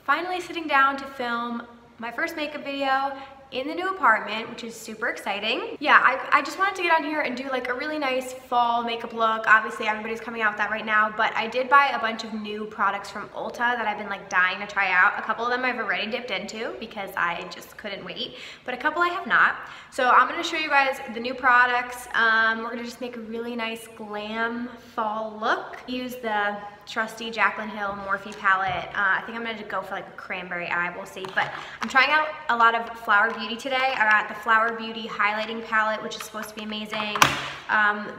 finally sitting down to film my first makeup video in the new apartment, which is super exciting. Yeah, I just wanted to get on here and do like a really nice fall makeup look. Obviously everybody's coming out with that right now, but I did buy a bunch of new products from Ulta that I've been like dying to try out. A couple of them I've already dipped into because I just couldn't wait, but a couple I have not. So I'm gonna show you guys the new products. We're gonna just make a really nice glam fall look. Use the trusty Jaclyn Morphe palette. I think I'm gonna go for like a cranberry eye, we'll see. But I'm trying out a lot of Flower Beauty today. I got the Flower Beauty highlighting palette, which is supposed to be amazing.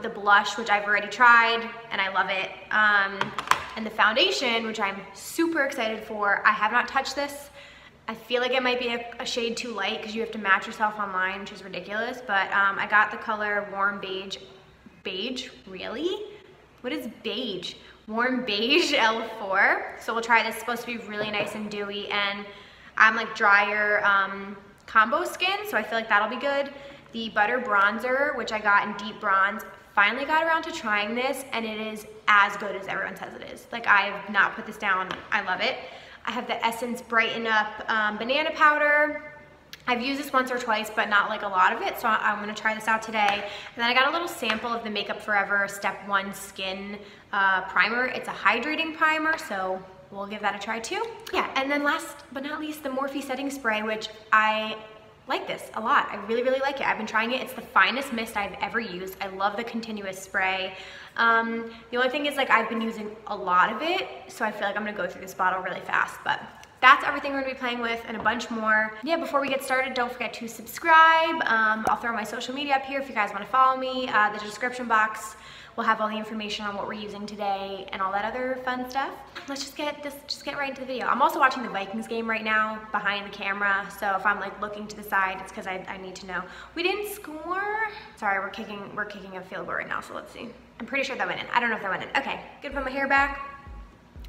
The blush, which I've already tried and I love it. And the foundation, which I'm super excited for. I have not touched this. I feel like it might be a shade too light because you have to match yourself online, which is ridiculous. But I got the color Warm Beige. Beige? Really? What is beige? Warm Beige L4. So we'll try this. It's supposed to be really nice and dewy, and I'm like drier combo skin, so I feel like that'll be good. The Butter Bronzer, which I got in Deep Bronze, finally got around to trying this, and it is as good as everyone says it is. Like, I have not put this down. I love it. I have the Essence Brighten Up Banana Powder. I've used this once or twice, but not like a lot of it, so I'm gonna try this out today. And then I got a little sample of the Makeup Forever Step 1 Skin Primer. It's a hydrating primer, so we'll give that a try too. Yeah, and then last but not least, the Morphe Setting Spray, which I like this a lot. I really, really like it. I've been trying it. It's the finest mist I've ever used. I love the continuous spray. The only thing is, like, I've been using a lot of it, so I feel like I'm gonna go through this bottle really fast, but that's everything we're gonna be playing with and a bunch more. Yeah, before we get started, don't forget to subscribe. I'll throw my social media up here if you guys wanna follow me. The description box will have all the information on what we're using today and all that other fun stuff. Let's just get right into the video. I'm also watching the Vikings game right now behind the camera, so if I'm like looking to the side, it's because I need to know. We didn't score. Sorry, we're kicking a field goal right now, so let's see. I'm pretty sure that went in. I don't know if that went in. Okay, gonna put my hair back.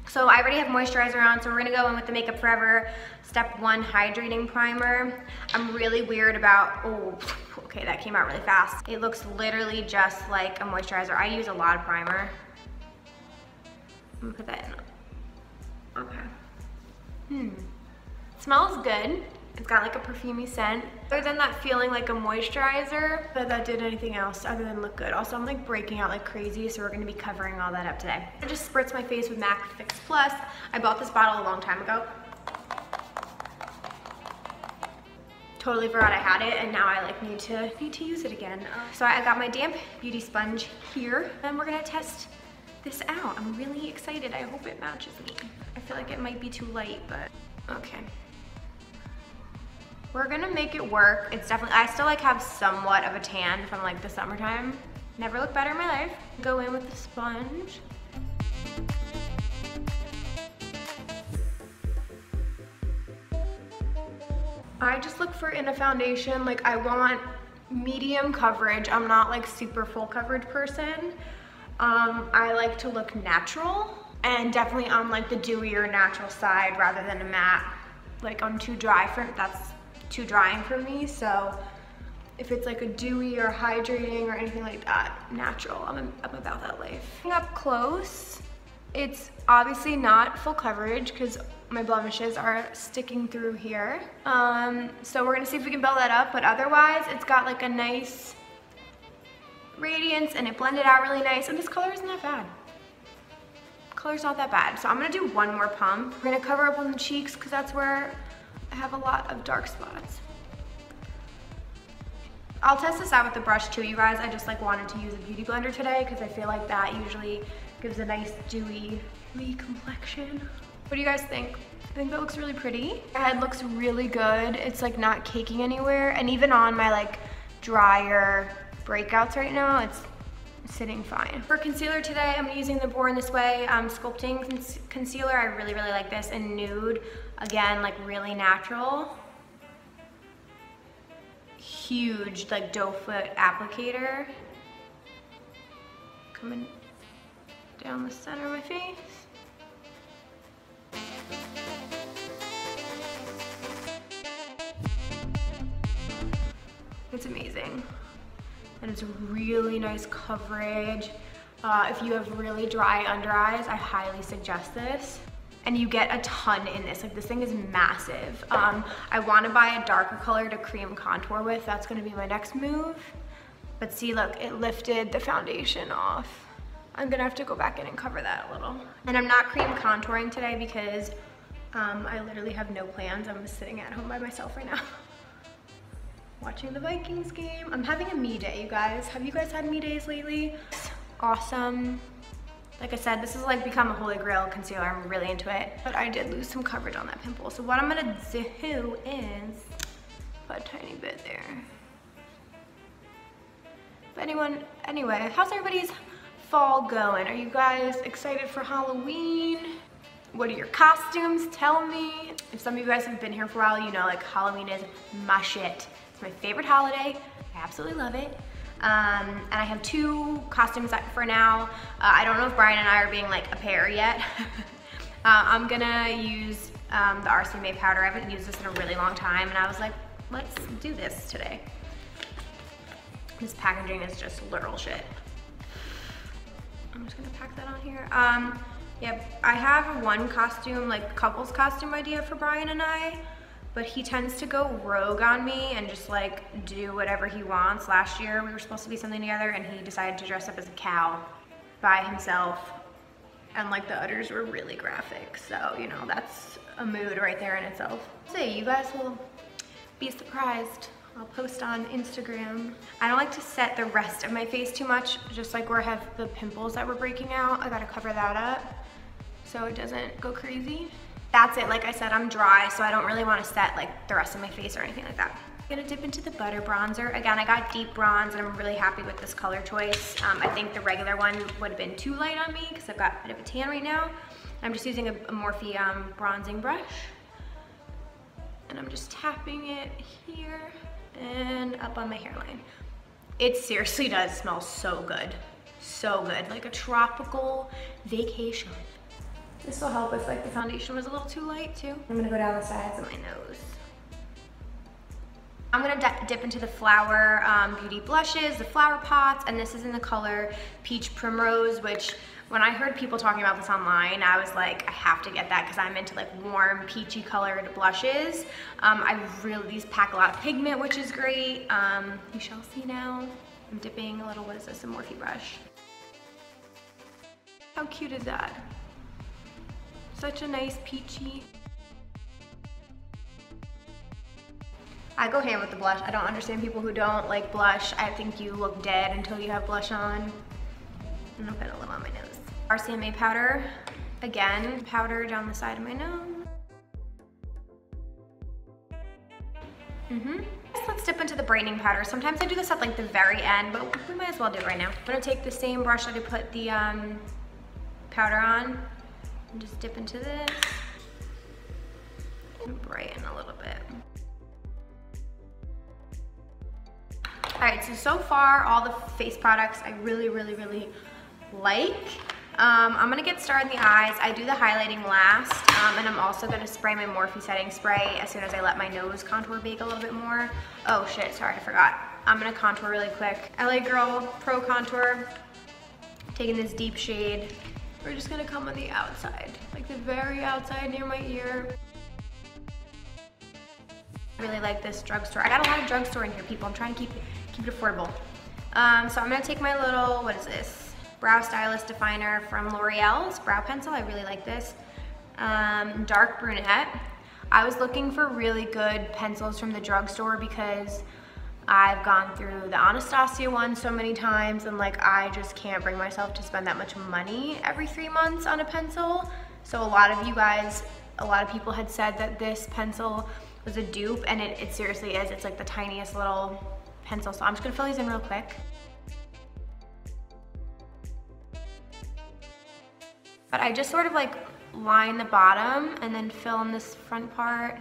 So I already have moisturizer on, so we're gonna go in with the Makeup Forever Step 1 Hydrating Primer. I'm really weird about, oh, okay, that came out really fast. It looks literally just like a moisturizer. I use a lot of primer. I'm gonna put that in. Okay. It smells good. It's got like a perfumey scent. Other than that feeling like a moisturizer, but that did anything else other than look good. Also, I'm like breaking out like crazy, so we're gonna be covering all that up today. I just spritz my face with MAC Fix Plus. I bought this bottle a long time ago. Totally forgot I had it, and now I like need to use it again. So I got my damp beauty sponge here, and we're gonna test this out. I'm really excited. I hope it matches me. I feel like it might be too light, but okay. We're gonna make it work. It's definitely, I still like have somewhat of a tan from like the summertime. Never looked better in my life. Go in with the sponge. I just look for in a foundation, like I want medium coverage. I'm not like super full coverage person. I like to look natural and definitely on like the dewier natural side rather than a matte. Like on too dry that's too drying for me, so if it's like a dewy or hydrating or anything like that, natural, I'm about that life. Up close, it's obviously not full coverage because my blemishes are sticking through here. So we're gonna see if we can build that up, but otherwise it's got like a nice radiance and it blended out really nice, and this color isn't that bad. Color's not that bad. So I'm gonna do one more pump. We're gonna cover up on the cheeks because that's where I have a lot of dark spots. I'll test this out with the brush too, you guys. I just like wanted to use a beauty blender today because I feel like that usually gives a nice dewy complexion. What do you guys think? I think that looks really pretty. My head looks really good. It's like not caking anywhere, and even on my like drier breakouts right now, it's sitting fine. For concealer today, I'm using the Born This Way Sculpting concealer. I really, really like this, and Nude. Again, like really natural. Huge like doe foot applicator. Coming down the center of my face. It's amazing. And it's really nice coverage. If you have really dry under eyes, I highly suggest this. and you get a ton in this. Like, this thing is massive. I want to buy a darker color to cream contour with. That's going to be my next move. But see, look, it lifted the foundation off. I'm gonna have to go back in and cover that a little. And I'm not cream contouring today because I literally have no plans. I'm just sitting at home by myself right now, watching the Vikings game. I'm having a me day, you guys. Have you guys had me days lately? Awesome. Like I said, this has like become a holy grail concealer. I'm really into it. But I did lose some coverage on that pimple. So what I'm gonna do is put a tiny bit there. But anyway, how's everybody's fall going? Are you guys excited for Halloween? What are your costumes? Tell me. If some of you guys have been here for a while, you know like Halloween is my shit. It's my favorite holiday. I absolutely love it. And I have 2 costumes for now. I don't know if Brian and I are being like a pair yet. I'm gonna use the RCMA powder. I haven't used this in a really long time, and I was like, let's do this today. This packaging is just literal shit. I'm just gonna pack that on here. Yeah, I have one costume, like couples costume idea for Brian and I, but he tends to go rogue on me and just like do whatever he wants. Last year we were supposed to be something together and he decided to dress up as a cow by himself, and like the udders were really graphic. So, you know, that's a mood right there in itself. So you guys will be surprised. I'll post on Instagram. I don't like to set the rest of my face too much, just like where I have the pimples that were breaking out. I gotta cover that up so it doesn't go crazy. That's it. Like I said, I'm dry, so I don't really want to set like the rest of my face or anything like that. I'm gonna dip into the butter bronzer. Again, I got deep bronze and I'm really happy with this color choice. I think the regular one would have been too light on me because I've got a bit of a tan right now. I'm just using a Morphe bronzing brush, and I'm just tapping it here and up on my hairline. It seriously does smell so good. So good, like a tropical vacation. This will help if like the foundation was a little too light too. I'm gonna go down the sides of my nose. I'm gonna dip into the Flower Beauty blushes, the Flower Pots, and this is in the color Peach Primrose, which when I heard people talking about this online, I was like, I have to get that because I'm into like warm, peachy colored blushes. These pack a lot of pigment, which is great. You shall see now. I'm dipping a little, what is this, a Morphe brush. How cute is that? Such a nice peachy. I go ham with the blush. I don't understand people who don't like blush. I think you look dead until you have blush on. I'm gonna put a little on my nose. RCMA powder, again, powder down the side of my nose. Let's dip into the brightening powder. Sometimes I do this at like the very end, but we might as well do it right now. I'm gonna take the same brush that I put the powder on and just dip into this and brighten a little bit. All right, so far all the face products I really like. I'm gonna get started in the eyes. I do the highlighting last, and I'm also gonna spray my Morphe setting spray as soon as I let my nose contour bake a little bit more. Oh shit, sorry, I forgot. I'm gonna contour really quick. LA Girl Pro Contour, taking this deep shade. We're just gonna come on the outside, like the very outside near my ear. I really like this drugstore. I got a lot of drugstore in here, people. I'm trying to keep it affordable. So I'm gonna take my little, what is this? Brow Stylist Definer from L'Oreal's brow pencil. I really like this. Dark brunette. I was looking for really good pencils from the drugstore because I've gone through the Anastasia one so many times, and like I just can't bring myself to spend that much money every 3 months on a pencil. So a lot of people had said that this pencil was a dupe, and it seriously is. It's like the tiniest little pencil. So I'm just gonna fill these in real quick. But I just sort of like line the bottom and then fill in this front part.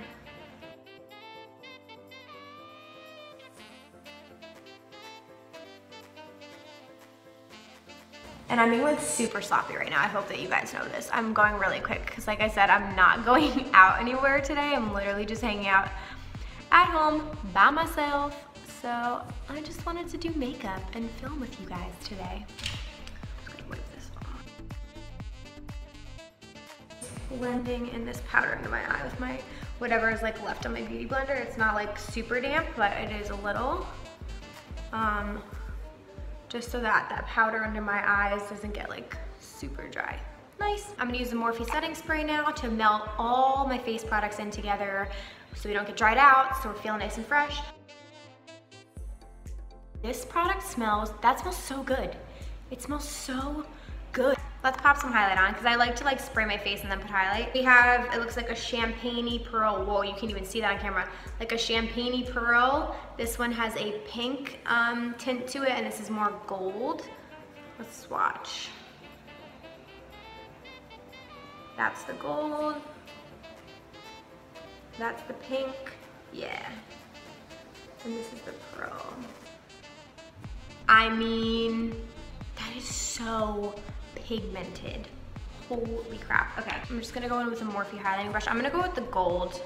And I'm being like super sloppy right now. I hope that you guys know this. I'm going really quick because like I said, I'm not going out anywhere today. I'm literally just hanging out at home by myself. So I just wanted to do makeup and film with you guys today. blending in this powder into my eye with my whatever is like left on my beauty blender. It's not like super damp, but it is a little. Just so that that powder under my eyes doesn't get like super dry. Nice. I'm gonna use the Morphe setting spray now to melt all my face products in together so we don't get dried out, so we're feeling nice and fresh. This product smells so good. It smells so good. Let's pop some highlight on because I like to like spray my face and then put highlight. We have, it looks like a champagne-y pearl. Whoa, you can't even see that on camera. Like a champagne-y pearl. This one has a pink tint to it and this is more gold. Let's swatch. That's the gold. That's the pink. Yeah. And this is the pearl. I mean, that is so pigmented. Holy crap. Okay, I'm just gonna go in with a Morphe highlighting brush. I'm gonna go with the gold.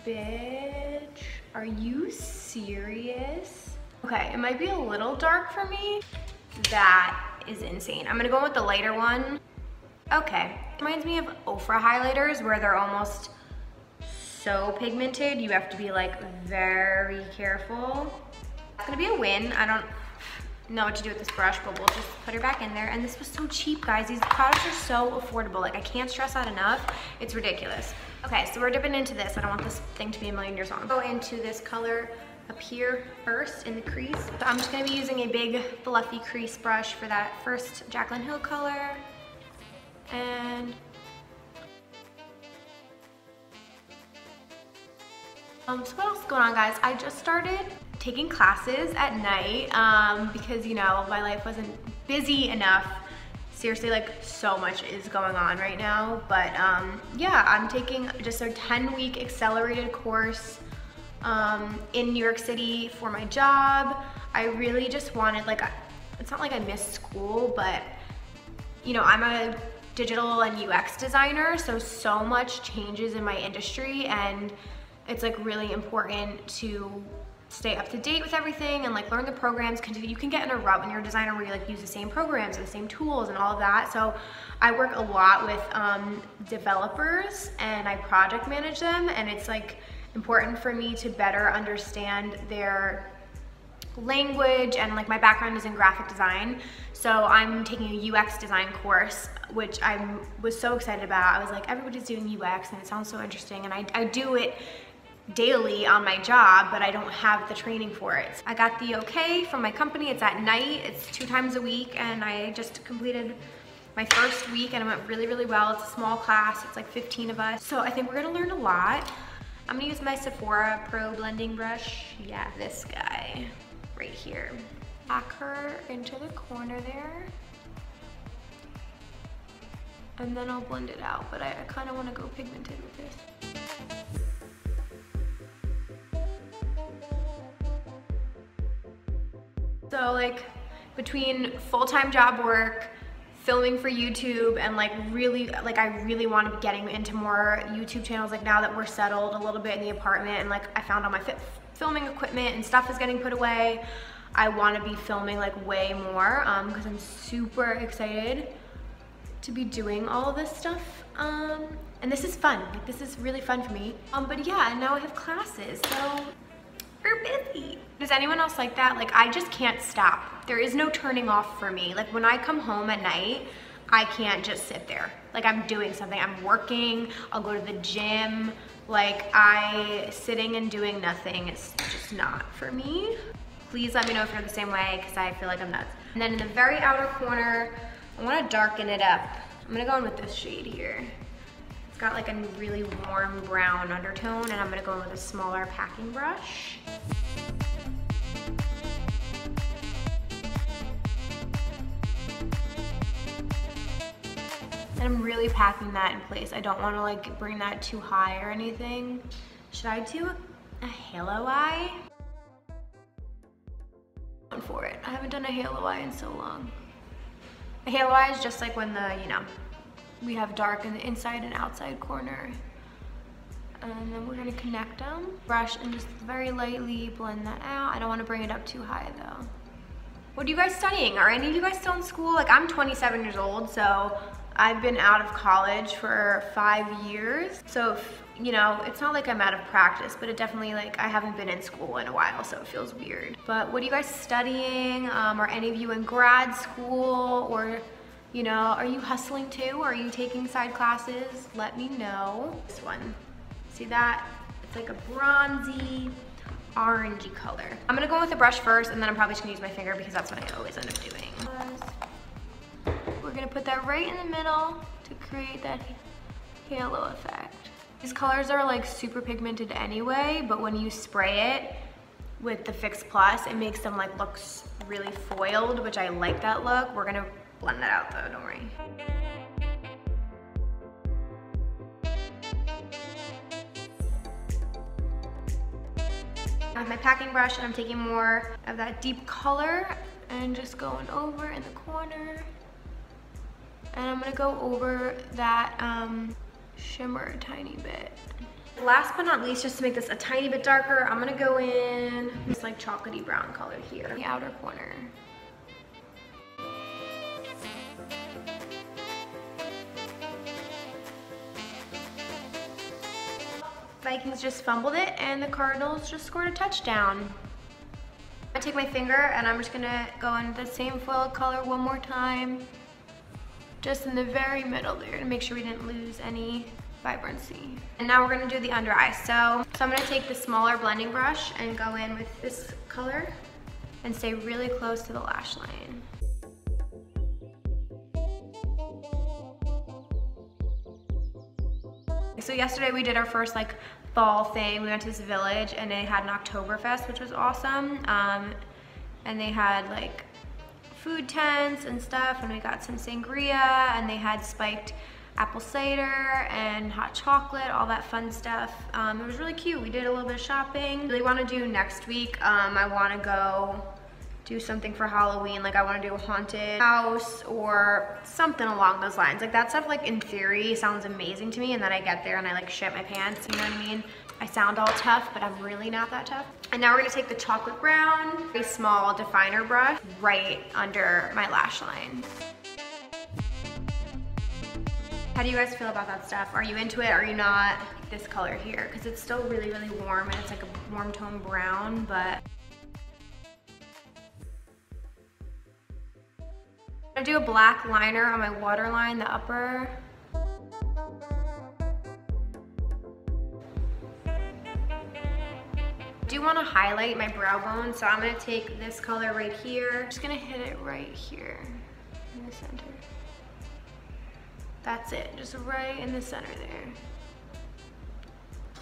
Bitch, are you serious? Okay, it might be a little dark for me. That is insane. I'm gonna go with the lighter one. Okay, reminds me of Ofra highlighters where they're almost so pigmented, you have to be like very careful. It's gonna be a win. I don't know what to do with this brush, but we'll just put her back in there. And this was so cheap, guys. These products are so affordable. Like I can't stress that enough. It's ridiculous. Okay, so we're dipping into this. I don't want this thing to be a million years long. Go into this color up here first in the crease. So I'm just gonna be using a big fluffy crease brush for that first Jaclyn Hill color. And so what else is going on, guys? I just started taking classes at night because, you know, my life wasn't busy enough. Seriously, like so much is going on right now. But yeah, I'm taking just a 10-week accelerated course in New York City for my job. I really just wanted, like, it's not like I missed school, but you know, I'm a digital and UX designer, so much changes in my industry, and it's like really important to stay up to date with everything and like learn the programs, because you can get in a rut when you're a designer where you like use the same programs and the same tools and all of that. So I work a lot with developers and I project manage them, and it's like important for me to better understand their language, and like my background is in graphic design, so I'm taking a UX design course, which I was so excited about. I was like, everybody's doing UX and it sounds so interesting, and I do it daily on my job, but I don't have the training for it. I got the okay from my company. It's at night, it's 2 times a week, and I just completed my first week and it went really, really well. It's a small class, it's like 15 of us, so I think we're gonna learn a lot. I'm gonna use my Sephora Pro blending brush. Yeah, this guy right here. Pack her into the corner there. And then I'll blend it out, but I kind of want to go pigmented with this. So like between full-time job work, filming for YouTube, and like really, like I really want to be getting into more YouTube channels, like now that we're settled a little bit in the apartment and like I found all my filming equipment and stuff is getting put away, I want to be filming like way more because I'm super excited to be doing all of this stuff, and this is fun. Like this is really fun for me. But yeah, and now I have classes, so we're busy. Does anyone else like that? Like I just can't stop. There is no turning off for me. Like when I come home at night, I can't just sit there. Like I'm doing something. I'm working. I'll go to the gym. Like sitting and doing nothing is just not for me. Please let me know if you're the same way, because I feel like I'm nuts. And then in the very outer corner, I want to darken it up. I'm gonna go in with this shade here. It's got like a really warm brown undertone, and I'm gonna go in with a smaller packing brush. And I'm really packing that in place. I don't want to like bring that too high or anything. Should I do a halo eye? I'm for it. I haven't done a halo eye in so long. A halo eye is just like when we have dark in the inside and outside corner. And then we're gonna connect them. Brush and just very lightly blend that out. I don't want to bring it up too high though. What are you guys studying? Are any of you guys still in school? Like, I'm 27 years old, so I've been out of college for 5 years. So, you know, it's not like I'm out of practice, but it definitely, like, I haven't been in school in a while, so it feels weird. But what are you guys studying? Are any of you in grad school? Or, you know, are you hustling too? Are you taking side classes? Let me know. This one, see that? It's like a bronzy, orangey color. I'm gonna go with the brush first, and then I'm probably just gonna use my finger because that's what I always end up doing. We're gonna put that right in the middle to create that halo effect. These colors are like super pigmented anyway, but when you spray it with the Fix Plus, it makes them like look really foiled, which I like that look. We're gonna blend that out though, don't worry. With my packing brush, and I'm taking more of that deep color and just going over in the corner. And I'm gonna go over that shimmer a tiny bit. Last but not least, just to make this a tiny bit darker, I'm gonna go in this like chocolatey brown color here, the outer corner. Vikings just fumbled it, and the Cardinals just scored a touchdown. I'm gonna take my finger, and I'm just gonna go in the same foil color one more time, just in the very middle there, to make sure we didn't lose any vibrancy. And now we're gonna do the under eye. So I'm gonna take the smaller blending brush and go in with this color and stay really close to the lash line. So yesterday we did our first like fall thing. We went to this village and they had an Oktoberfest, which was awesome. And they had like food tents and stuff, and we got some sangria, and they had spiked apple cider and hot chocolate, all that fun stuff. It was really cute. We did a little bit of shopping. Really want to do next week. I want to go do something for Halloween. Like I want to do a haunted house or something along those lines. Like that stuff, like in theory, sounds amazing to me, and then I get there and I like shit my pants, you know what I mean? I sound all tough, but I'm really not that tough. And now we're gonna take the chocolate brown, a small definer brush, right under my lash line. How do you guys feel about that stuff? Are you into it? Are you not? This color here, because it's still really, really warm, and it's like a warm tone brown, but I'm gonna do a black liner on my waterline, the upper. I do want to highlight my brow bone, so I'm going to take this color right here. I'm just going to hit it right here in the center. That's it, just right in the center there.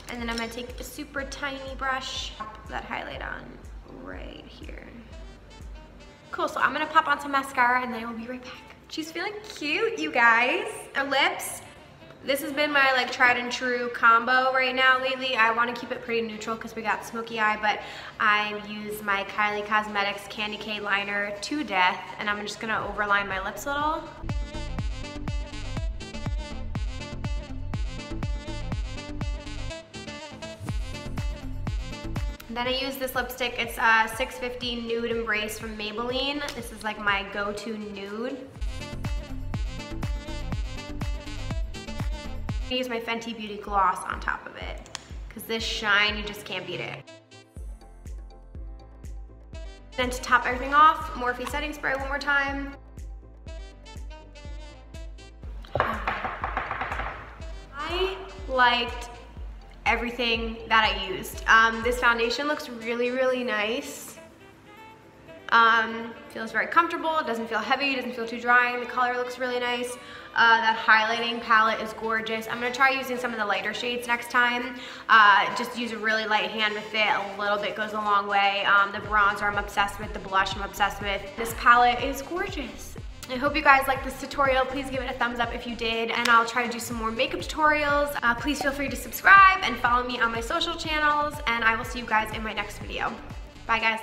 And then I'm going to take a super tiny brush, pop that highlight on right here. Cool, so I'm going to pop on some mascara and then I will be right back. She's feeling cute, you guys. Her lips. This has been my like tried and true combo right now lately. I want to keep it pretty neutral because we got smoky eye, but I use my Kylie Cosmetics Candy K liner to death, and I'm just gonna overline my lips a little. Then I use this lipstick. It's 650 Nude Embrace from Maybelline. This is like my go-to nude. I use my Fenty Beauty Gloss on top of it, because this shine, you just can't beat it. Then to top everything off, Morphe setting spray one more time. I liked everything that I used. This foundation looks really, really nice. Feels very comfortable. It doesn't feel heavy, it doesn't feel too drying. The color looks really nice. That highlighting palette is gorgeous. I'm gonna try using some of the lighter shades next time. Just use a really light hand with it. A little bit goes a long way. The bronzer I'm obsessed with, the blush I'm obsessed with. This palette is gorgeous. I hope you guys liked this tutorial. Please give it a thumbs up if you did, and I'll try to do some more makeup tutorials. Please feel free to subscribe and follow me on my social channels, and I will see you guys in my next video. Bye guys.